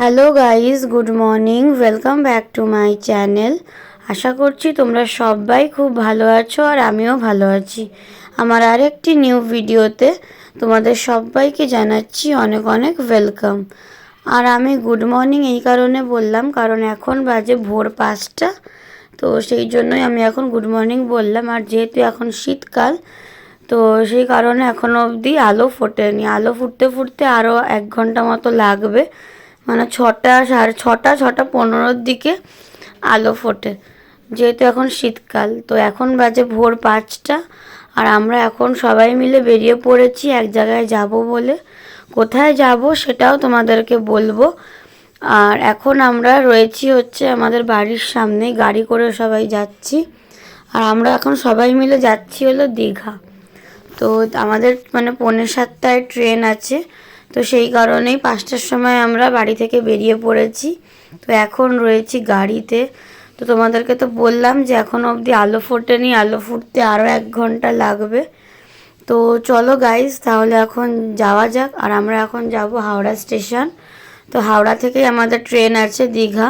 Hello guys, good morning. Welcome back to my channel. আশা করছি তোমরা সবাই খুব ভালো আছো আর আমিও ভালো আছি। আমার আরেকটি নিউ ভিডিওতে তোমাদের সবাইকে জানাচ্ছি অনেক অনেক ওয়েলকাম। আর আমি গুড মর্নিং এই কারণে বললাম কারণ এখন বাজে ভোর 5টা, তো সেই জন্যই আমি এখন গুড মর্নিং বললাম। আর যেহেতু এখন শীতকাল, তো সেই কারণে এখনও অবধি আলো ফোটেনি। আলো ফুটতে ফুটতে আরও 1 ঘন্টা মতো লাগবে, মানে 6টা, 6:30, 6:15-র দিকে আলো ফোটে, যেহেতু এখন শীতকাল। তো এখন বাজে ভোর 5টা আর আমরা এখন সবাই মিলে বেরিয়ে পড়েছি এক জায়গায় যাব বলে। কোথায় যাব সেটাও তোমাদেরকে বলবো। আর এখন আমরা রয়েছি হচ্ছে আমাদের বাড়ির সামনে, গাড়ি করে সবাই যাচ্ছি। আর আমরা এখন সবাই মিলে যাচ্ছি হলো দীঘা। তো আমাদের মানে 6:45টায় ট্রেন আছে, তো সেই কারণেই 5টার সময় আমরা বাড়ি থেকে বেরিয়ে পড়েছি। তো এখন রয়েছি গাড়িতে। তো তোমাদেরকে তো বললাম যে এখনও অবধি আলো ফোটেনি, আলো ফুটতে আরও 1 ঘন্টা লাগবে। তো চলো গাইস, তাহলে এখন যাওয়া যাক। আর আমরা এখন যাব হাওড়া স্টেশন। তো হাওড়া থেকেই আমাদের ট্রেন আছে দীঘা।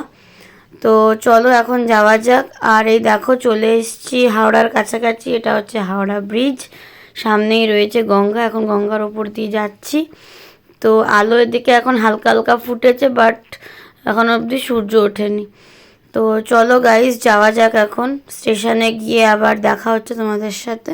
তো চলো এখন যাওয়া যাক। আর এই দেখো চলে এসেছি হাওড়ার কাছাকাছি। এটা হচ্ছে হাওড়া ব্রিজ, সামনেই রয়েছে গঙ্গা। এখন গঙ্গার ওপর দিয়ে যাচ্ছি। তো আলো এদিকে এখন হালকা হালকা ফুটেছে, বাট এখন অবধি সূর্য ওঠেনি। তো চলো গাইস যাওয়া যাক। এখন স্টেশনে গিয়ে আবার দেখা হচ্ছে তোমাদের সাথে।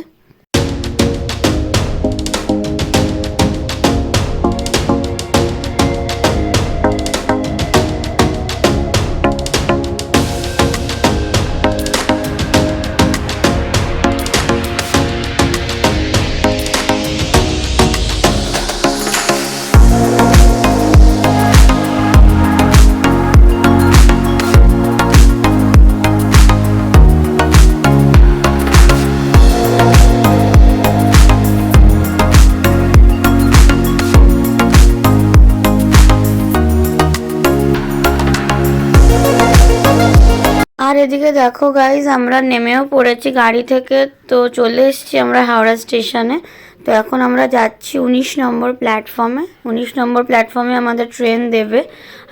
আর এদিকে দেখো গাইজ, আমরা নেমেও পড়েছি গাড়ি থেকে। তো চলে এসেছি আমরা হাওড়া স্টেশনে। তো এখন আমরা যাচ্ছি 19 নম্বর প্ল্যাটফর্মে। 19 নম্বর প্ল্যাটফর্মে আমাদের ট্রেন দেবে।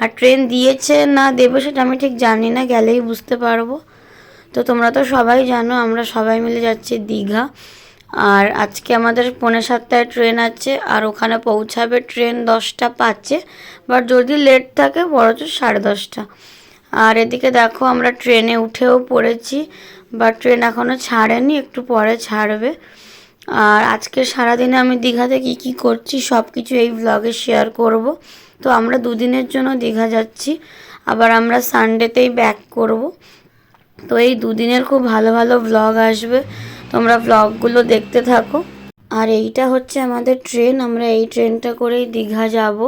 আর ট্রেন দিয়েছে না দেবে সেটা আমি ঠিক জানি না, গেলেই বুঝতে পারবো। তো তোমরা তো সবাই জানো আমরা সবাই মিলে যাচ্ছি দীঘা। আর আজকে আমাদের 6:45টায় ট্রেন আছে, আর ওখানে পৌঁছাবে ট্রেন 10টা 5-এ। বাট যদি লেট থাকে বরঞ্চ 10:30টা। আর এদিকে দেখো আমরা ট্রেনে উঠেও পড়েছি, বা ট্রেন এখনও ছাড়েনি, একটু পরে ছাড়বে। আর আজকে সারাদিনে আমি দীঘাতে কি করছি সব কিছু এই ব্লগে শেয়ার করব। তো আমরা 2 দিনের জন্য দীঘা যাচ্ছি, আবার আমরা সানডেতেই ব্যাক করব। তো এই 2 দিনের খুব ভালো ভালো ব্লগ আসবে, তোমরা ব্লগগুলো দেখতে থাকো। আর এইটা হচ্ছে আমাদের ট্রেন, আমরা এই ট্রেনটা করেই দীঘা যাব।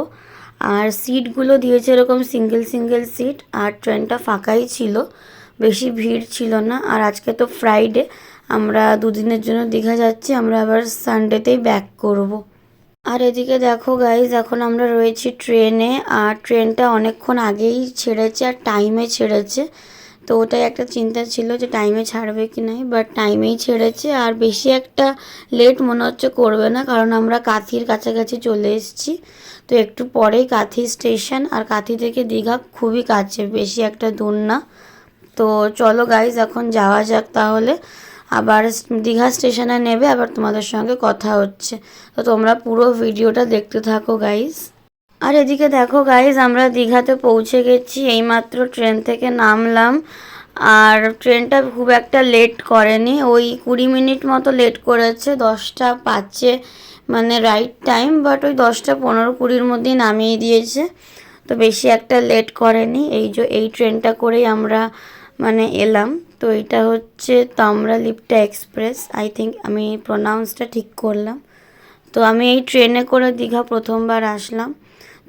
আর সিটগুলো দিয়েছে এরকম সিঙ্গেল সিঙ্গেল সিট, আর ট্রেনটা ফাঁকাই ছিল, বেশি ভিড় ছিল না। আর আজকে তো ফ্রাইডে, আমরা 2 দিনের জন্য দীঘা যাচ্ছি, আমরা আবার সানডেতেই ব্যাক করব। আর এদিকে দেখো গাইজ, এখন আমরা রয়েছি ট্রেনে। আর ট্রেনটা অনেকক্ষণ আগেই ছেড়েছে আর টাইমে ছেড়েছে। তো ওটাই একটা চিন্তা ছিল যে টাইমে ছাড়বে কি নাই, বাট টাইমেই ছেড়েছে। আর বেশি একটা লেট মনে হচ্ছে করবে না, কারণ আমরা কাঁথির কাছাকাছি চলে এসেছি। তো একটু পরেই কাঁথি স্টেশন, আর কাঁথি থেকে দীঘা খুবই কাছে, বেশি একটা দূর না। তো চলো গাইজ এখন যাওয়া যাক তাহলে। আবার দীঘা স্টেশনে নেবে, আবার তোমাদের সঙ্গে কথা হচ্ছে। তো তোমরা পুরো ভিডিওটা দেখতে থাকো গাইজ। আর এদিকে দেখো গাইজ, আমরা দীঘাতে পৌঁছে গেছি, এইমাত্র ট্রেন থেকে নামলাম। আর ট্রেনটা খুব একটা লেট করেনি, ওই 20 মিনিট মতো লেট করেছে, 10টা 5-এ মানে রাইট টাইম, বাট ওই 10টা 15-20-র মধ্যেই নামিয়ে দিয়েছে। তো বেশি একটা লেট করেনি। এই ট্রেনটা করেই আমরা মানে এলাম। তো এটা হচ্ছে তাম্রলিপ্টা এক্সপ্রেস, আই থিঙ্ক আমি প্রোনাউন্সটা ঠিক করলাম। তো আমি এই ট্রেনে করে দীঘা প্রথমবার আসলাম।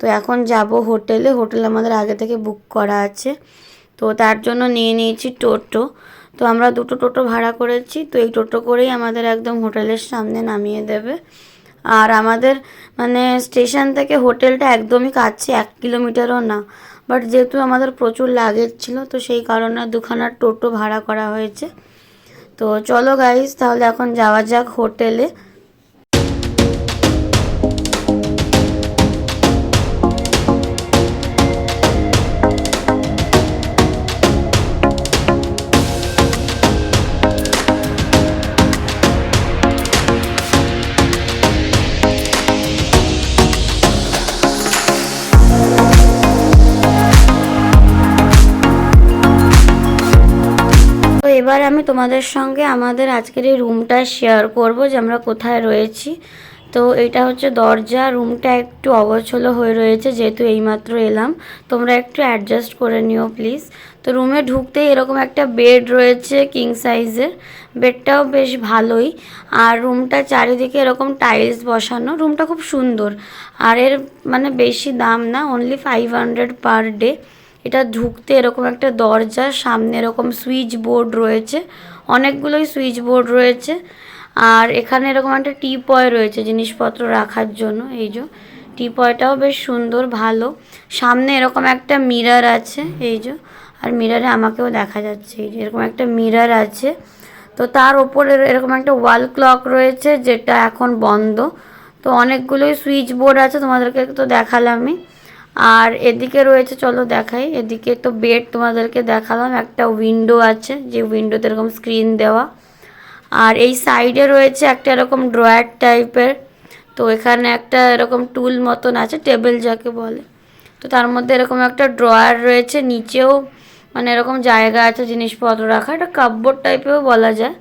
তো এখন যাব হোটেলে। হোটেল আমাদের আগে থেকে বুক করা আছে, তো তার জন্য নিয়ে নিয়েছি টোটো। তো আমরা 2টো টোটো ভাড়া করেছি। তো এই টোটো করেই আমাদের একদম হোটেলের সামনে নামিয়ে দেবে। আর আমাদের মানে স্টেশন থেকে হোটেলটা একদমই কাছে, 1 কিলোমিটারও না। বাট যেহেতু আমাদের প্রচুর লাগেজ ছিল, তো সেই কারণে 2খানা টোটো ভাড়া করা হয়েছে। তো চলো গাইজ, তাহলে এখন যাওয়া যাক হোটেলে। এবার আমি তোমাদের সঙ্গে আমাদের আজকের এই রুমটা শেয়ার করব যে আমরা কোথায় রয়েছি। তো এটা হচ্ছে দরজা, রুমটা একটু অগোছালো হয়ে রয়েছে যেহেতু এইমাত্র এলাম, তোমরা একটু অ্যাডজাস্ট করে নিও প্লিজ। তো রুমে ঢুকতেই এরকম একটা বেড রয়েছে কিং সাইজের, বেডটাও বেশ ভালোই। আর রুমটা চারিদিকে এরকম টাইলস বসানো, রুমটা খুব সুন্দর। আর এর মানে বেশি দাম না, অনলি 500 পার ডে। এটা ঢুকতে এরকম একটা দরজা, সামনে এরকম সুইচ বোর্ড রয়েছে, অনেকগুলোই সুইচ বোর্ড রয়েছে। আর এখানে এরকম একটা টিপয় রয়েছে জিনিসপত্র রাখার জন্য, এই যে টিপয়টাও বেশ সুন্দর ভালো। সামনে এরকম একটা মিরর আছে, এই যে, আর মিররে আমাকেও দেখা যাচ্ছে, এই যে এরকম একটা মিরর আছে। তো তার ওপরে এরকম একটা ওয়াল ক্লক রয়েছে যেটা এখন বন্ধ। তো অনেকগুলোই সুইচ বোর্ড আছে, তোমাদেরকে তো দেখালামই। আর এদিকে রয়েছে, চলো দেখাই, এদিকে তো বেড তোমাদেরকে দেখালাম, একটা উইন্ডো আছে যে উইন্ডোতে এরকম স্ক্রিন দেওয়া। আর এই সাইডে রয়েছে একটা এরকম ড্রয়ার টাইপের, তো এখানে একটা এরকম টুল মতন আছে, টেবিল যাকে বলে। তো তার মধ্যে এরকম একটা ড্রয়ার রয়েছে, নিচেও মানে এরকম জায়গা আছে জিনিসপত্র রাখা, এটা কাপবোর্ড টাইপেও বলা যায়।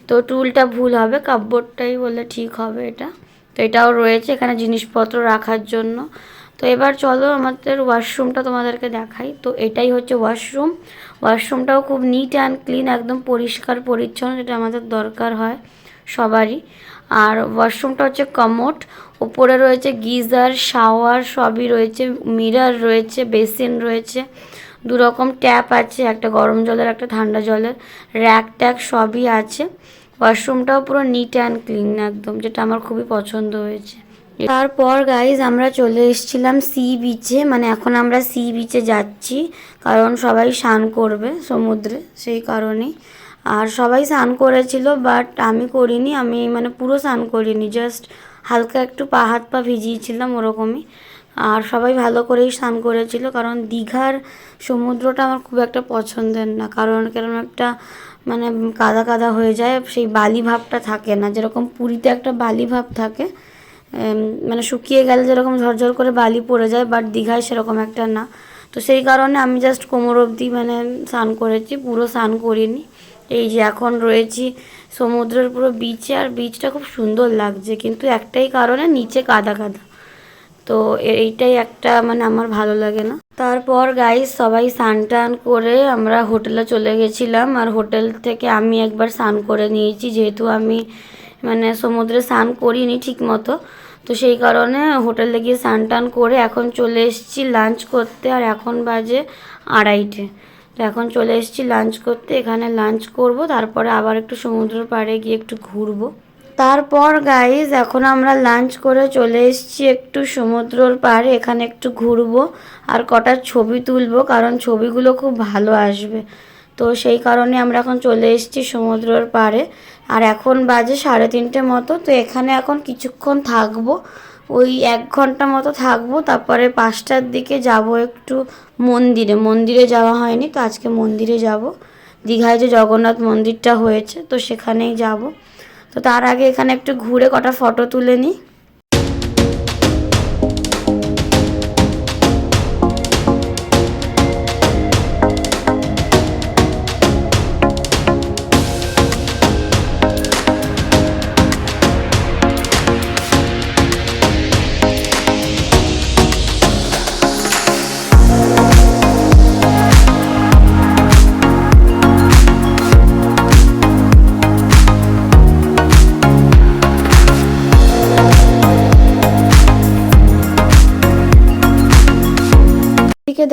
তো টুলটা ভুল হবে, কাপবোর্ডটাই বলে ঠিক হবে এটা। তো এটাও রয়েছে এখানে জিনিসপত্র রাখার জন্য। তো এবার চলো আমাদের ওয়াশরুমটা তোমাদেরকে দেখাই। তো এটাই হচ্ছে ওয়াশরুম। ওয়াশরুমটাও খুব নিট অ্যান্ড ক্লিন, একদম পরিষ্কার পরিচ্ছন্ন, যেটা আমাদের দরকার হয় সবারই। আর ওয়াশরুমটা হচ্ছে কমোড, ওপরে রয়েছে গিজার, শাওয়ার সবই রয়েছে, মিরর রয়েছে, বেসিন রয়েছে, দুরকম ট্যাপ আছে, একটা গরম জলের একটা ঠান্ডা জলের, র্যাক ট্যাক সবই আছে। ওয়াশরুমটাও পুরো নিট অ্যান্ড ক্লিন একদম, যেটা আমার খুবই পছন্দ হয়েছে। তারপর গাইজ আমরা চলে এসেছিলাম সি বিচে, মানে এখন আমরা সি বিচে যাচ্ছি, কারণ সবাই স্নান করবে সমুদ্রে, সেই কারণেই। আর সবাই স্নান করেছিল, বাট আমি করিনি, আমি মানে পুরো স্নান করিনি, জাস্ট হালকা একটু পা হাত পা ভিজিয়েছিলাম ওরকমই। আর সবাই ভালো করেই স্নান করেছিল, কারণ দীঘার সমুদ্রটা আমার খুব একটা পছন্দের না, কারণ কেরম একটা মানে কাদা কাদা হয়ে যায়, সেই বালি ভাবটা থাকে না, যেরকম পুরীতে একটা বালি ভাব থাকে, মানে শুকিয়ে গেলে যেরকম ঝরঝর করে বালি পড়ে যায়, বাট দীঘায় সেরকম একটা না। তো সেই কারণে আমি জাস্ট কোমর অবধি মানে স্নান করেছি, পুরো স্নান করিনি। এই যে এখন রয়েছি সমুদ্রের পুরো বিচে, আর বিচটা খুব সুন্দর লাগছে, কিন্তু একটাই কারণে নিচে কাদা কাদা, তো এইটাই একটা মানে আমার ভালো লাগে না। তারপর গাইস সবাই স্নান টান করে আমরা হোটেলে চলে গেছিলাম, আর হোটেল থেকে আমি একবার স্নান করে নিয়েছি, যেহেতু আমি মানে সমুদ্রে স্নান করিনি ঠিক মতো, তো সেই কারণে হোটেলে গিয়ে স্নান টান করে এখন চলে এসেছি লাঞ্চ করতে। আর এখন বাজে 2:30, তো এখন চলে এসেছি লাঞ্চ করতে, এখানে লাঞ্চ করব, তারপরে আবার একটু সমুদ্রের পাড়ে গিয়ে একটু ঘুরবো। তারপর গাইজ এখন আমরা লাঞ্চ করে চলে এসেছি একটু সমুদ্রের পাড়ে, এখানে একটু ঘুরবো আর কটা ছবি তুলবো, কারণ ছবিগুলো খুব ভালো আসবে। তো সেই কারণে আমরা এখন চলে এসেছি সমুদ্রের পাড়ে। আর এখন বাজে 3:30 মতো, তো এখানে এখন কিছুক্ষণ থাকবো, ওই 1 ঘন্টা মতো থাকবো, তারপরে 5টার দিকে যাব একটু মন্দিরে। মন্দিরে যাওয়া হয়নি, তো আজকে মন্দিরে যাব, দীঘায় যে জগন্নাথ মন্দিরটা হয়েছে, তো সেখানেই যাব। তো তার আগে এখানে একটু ঘুরে কটা ফটো তুলে নিই।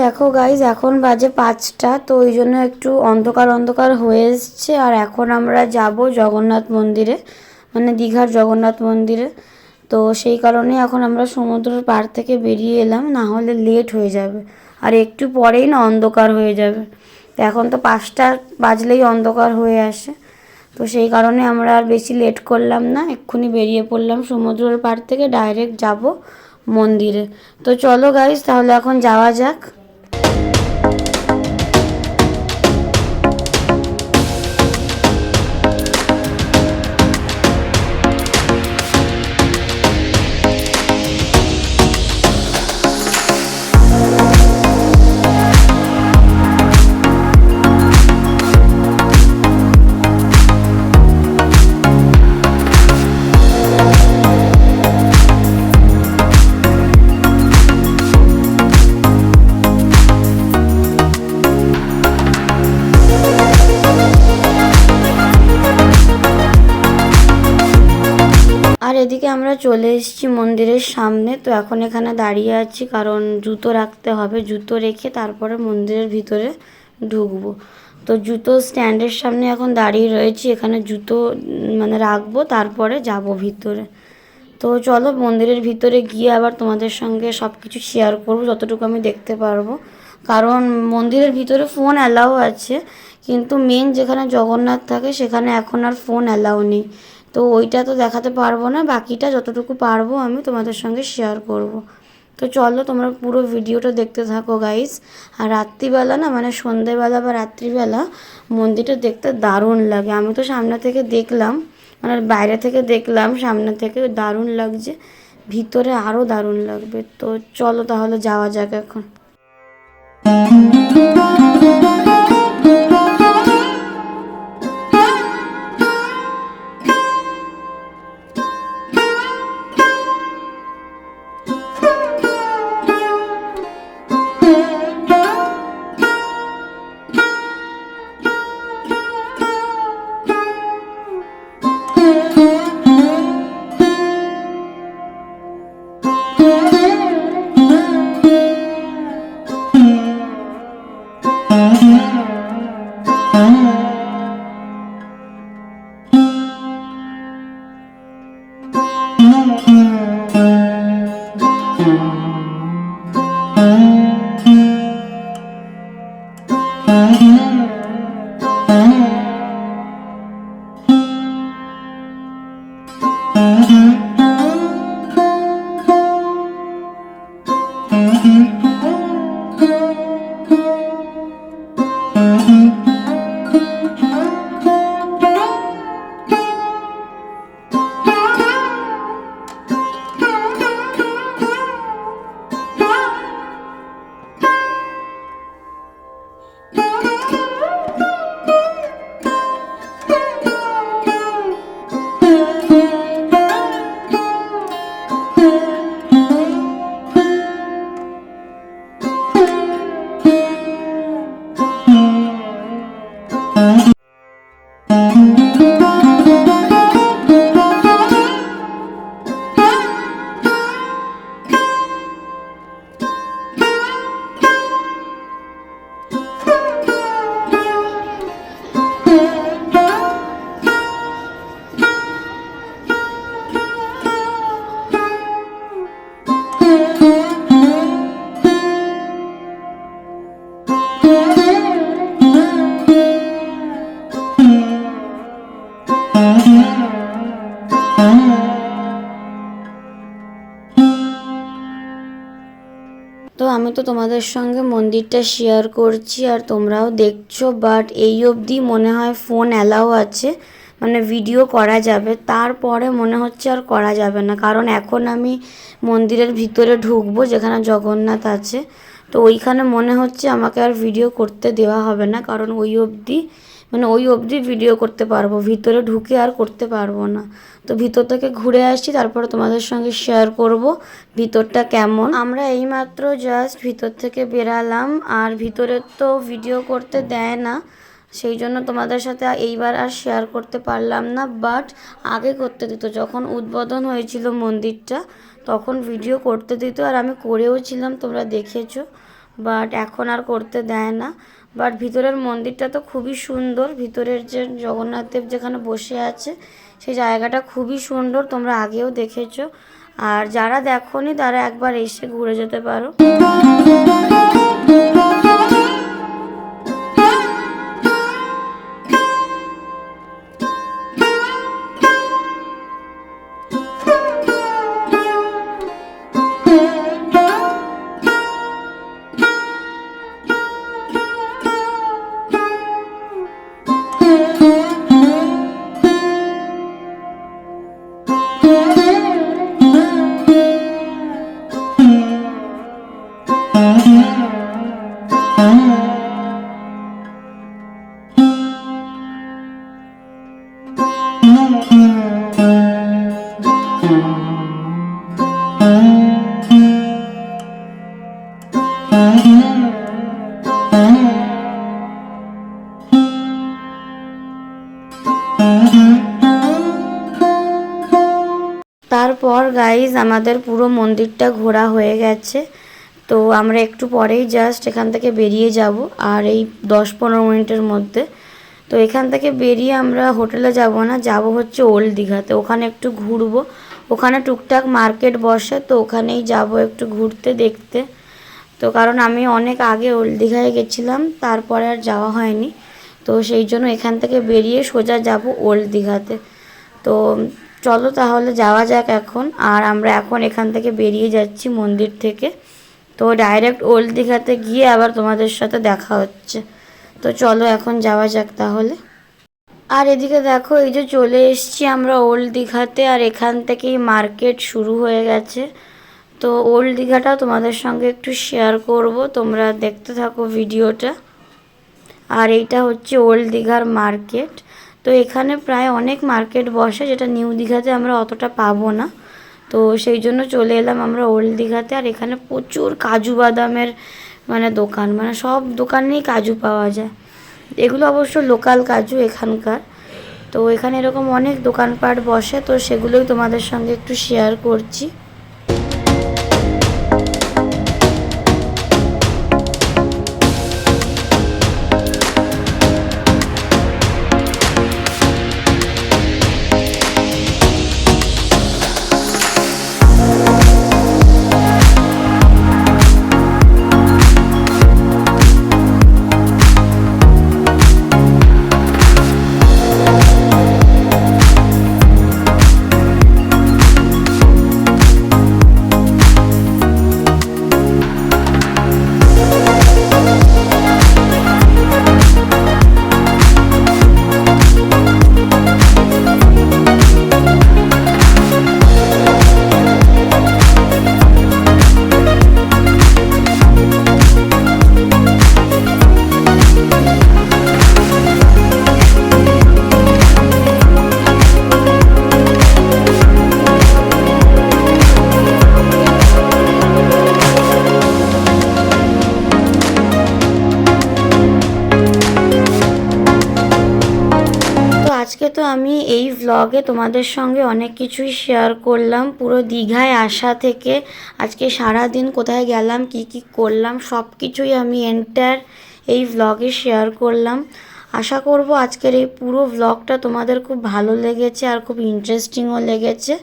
দেখো গাইজ এখন বাজে 5টা, তো ওই জন্য একটু অন্ধকার অন্ধকার হয়ে এসছে। আর এখন আমরা যাব জগন্নাথ মন্দিরে, মানে দীঘার জগন্নাথ মন্দিরে। তো সেই কারণে এখন আমরা সমুদ্রের পাড় থেকে বেরিয়ে এলাম, না হলে লেট হয়ে যাবে, আর একটু পরেই না অন্ধকার হয়ে যাবে। তো এখন তো 5টা বাজলেই অন্ধকার হয়ে আসে, তো সেই কারণে আমরা আর বেশি লেট করলাম না, এক্ষুনি বেরিয়ে পড়লাম সমুদ্রের পাড় থেকে, ডাইরেক্ট যাব মন্দিরে। তো চলো গাইজ তাহলে এখন যাওয়া যাক। এদিকে আমরা চলে এসেছি মন্দিরের সামনে। তো এখন এখানে দাঁড়িয়ে আছি কারণ জুতো রাখতে হবে, জুতো রেখে তারপরে মন্দিরের ভিতরে ঢুকবো। তো জুতো স্ট্যান্ডের সামনে এখন দাঁড়িয়ে রয়েছি, এখানে জুতো মানে রাখবো, তারপরে যাব ভিতরে। তো চলো মন্দিরের ভিতরে গিয়ে আবার তোমাদের সঙ্গে সব কিছু শেয়ার করবো যতটুকু আমি দেখতে পারবো। কারণ মন্দিরের ভিতরে ফোন অ্যালাউ আছে, কিন্তু মেন যেখানে জগন্নাথ থাকে সেখানে এখন আর ফোন অ্যালাউ নেই। তো ওইটা তো দেখাতে পারবো না, বাকিটা যতটুকু পারবো আমি তোমাদের সঙ্গে শেয়ার করব। তো চলো তোমরা পুরো ভিডিওটা দেখতে থাকো গাইস। আর রাত্রিবেলা না, মানে সন্ধেবেলা বা রাত্রিবেলা মন্দিরটা দেখতে দারুণ লাগে। আমি তো সামনে থেকে দেখলাম, মানে বাইরে থেকে দেখলাম, সামনে থেকে দারুণ লাগছে, ভিতরে আরও দারুণ লাগবে। তো চলো তাহলে যাওয়া যাক এখন। তো আমি তো তোমাদের সঙ্গে মন্দিরটা শেয়ার করছি আর তোমরাও দেখছো, বাট এই অবধি মনে হয় ফোন অ্যালাউ আছে, মানে ভিডিও করা যাবে। তারপরে মনে হচ্ছে আর করা যাবে না, কারণ এখন আমি মন্দিরের ভিতরে ঢুকবো যেখানে জগন্নাথ আছে। তো ওইখানে মনে হচ্ছে আমাকে আর ভিডিও করতে দেওয়া হবে না, কারণ ওই অবধি ভিডিও করতে পারবো, ভিতরে ঢুকে আর করতে পারবো না। তো ভিতর থেকে ঘুরে আসছি, তারপরে তোমাদের সঙ্গে শেয়ার করব ভিতরটা কেমন। আমরা এইমাত্র জাস্ট ভিতর থেকে বেরালাম, আর ভিতরে তো ভিডিও করতে দেয় না, সেই জন্য তোমাদের সাথে এইবার আর শেয়ার করতে পারলাম না। বাট আগে করতে দিত, যখন উদ্বোধন হয়েছিল মন্দিরটা তখন ভিডিও করতে দিত, আর আমি করেও ছিলাম, তোমরা দেখেছো। বাট এখন আর করতে দেয় না। বাট ভিতরের মন্দিরটা তো খুবই সুন্দর, ভিতরের যে জগন্নাথ দেব যেখানে বসে আছে সেই জায়গাটা খুবই সুন্দর, তোমরা আগেও দেখেছো। আর যারা দেখোনি তারা একবার এসে ঘুরে যেতে পারো। Mm-hmm. গাইজ আমাদের পুরো মন্দিরটা ঘোরা হয়ে গেছে। তো আমরা একটু পরেই জাস্ট এখান থেকে বেরিয়ে যাব, আর এই 10-15 মিনিটের মধ্যে। তো এখান থেকে বেরিয়ে আমরা হোটেলে যাব না, যাব হচ্ছে ওল্ড দীঘাতে। ওখানে একটু ঘুরবো, ওখানে টুকটাক মার্কেট বসে, তো ওখানেই যাব একটু ঘুরতে দেখতে। তো কারণ আমি অনেক আগে ওল্ড দীঘায় গেছিলাম, তারপরে আর যাওয়া হয়নি। তো সেই জন্য এখান থেকে বেরিয়ে সোজা যাব ওল্ড দীঘাতে। তো চলো তাহলে যাওয়া যাক এখন। আর আমরা এখন এখান থেকে বেরিয়ে যাচ্ছি মন্দির থেকে। তো ডাইরেক্ট ওল্ড দীঘাতে গিয়ে আবার তোমাদের সাথে দেখা হচ্ছে। তো চলো এখন যাওয়া যাক তাহলে। আর এদিকে দেখো, এই যে চলে এসেছি আমরা ওল্ড দীঘাতে, আর এখান থেকেই মার্কেট শুরু হয়ে গেছে। তো ওল্ড দীঘাটা তোমাদের সঙ্গে একটু শেয়ার করব, তোমরা দেখতে থাকো ভিডিওটা। আর এইটা হচ্ছে ওল্ড দীঘার মার্কেট। তো এখানে প্রায় অনেক মার্কেট বসে, যেটা নিউ দীঘাতে আমরা অতটা পাবো না। তো সেই জন্য চলে এলাম আমরা ওল্ড দীঘাতে। আর এখানে প্রচুর কাজু বাদামের দোকান, সব দোকানেই কাজু পাওয়া যায়। এগুলো অবশ্য লোকাল কাজু এখানকার। তো এখানে এরকম অনেক দোকানপাট বসে, তো সেগুলোই তোমাদের সঙ্গে একটু শেয়ার করছি। আজকে তো আমি এই ভ্লগে তোমাদের সঙ্গে অনেক কিছুই শেয়ার করলাম, পুরো দীঘায় আসা থেকে আজকে সারা দিন কোথায় গেলাম, কি কি করলাম, সব কিছুই আমি এন্টার এই ভ্লগে শেয়ার করলাম। আশা করব আজকের এই পুরো ভ্লগটা তোমাদের খুব ভালো লেগেছে আর খুব ইন্টারেস্টিংও লেগেছে।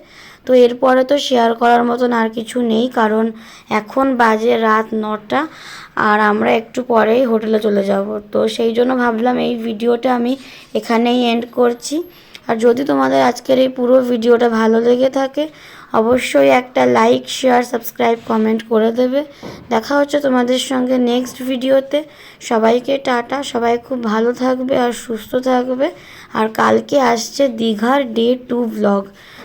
তো এরপরে তো শেয়ার করার মতন আর কিছু নেই, কারণ এখন বাজে রাত 9টা, আর আমরা একটু পরেই হোটেলে চলে যাব। তো সেই জন্য ভাবলাম এই ভিডিওটা আমি এখানেই এন্ড করছি। আর যদি তোমাদের আজকের এই পুরো ভিডিওটা ভালো লেগে থাকে, অবশ্যই একটা লাইক, শেয়ার, সাবস্ক্রাইব, কমেন্ট করে দেবে। দেখা হচ্ছে তোমাদের সঙ্গে নেক্সট ভিডিওতে। সবাইকে টাটা, সবাই খুব ভালো থাকবে আর সুস্থ থাকবে। আর কালকে আসছে দীঘার ডে 2 ভ্লগ।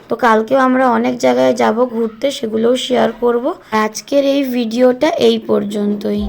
তো কালকেও আমরা অনেক জায়গায় যাব ঘুরতে, সেগুলোও শেয়ার করব। আজকের এই ভিডিওটা এই পর্যন্তই।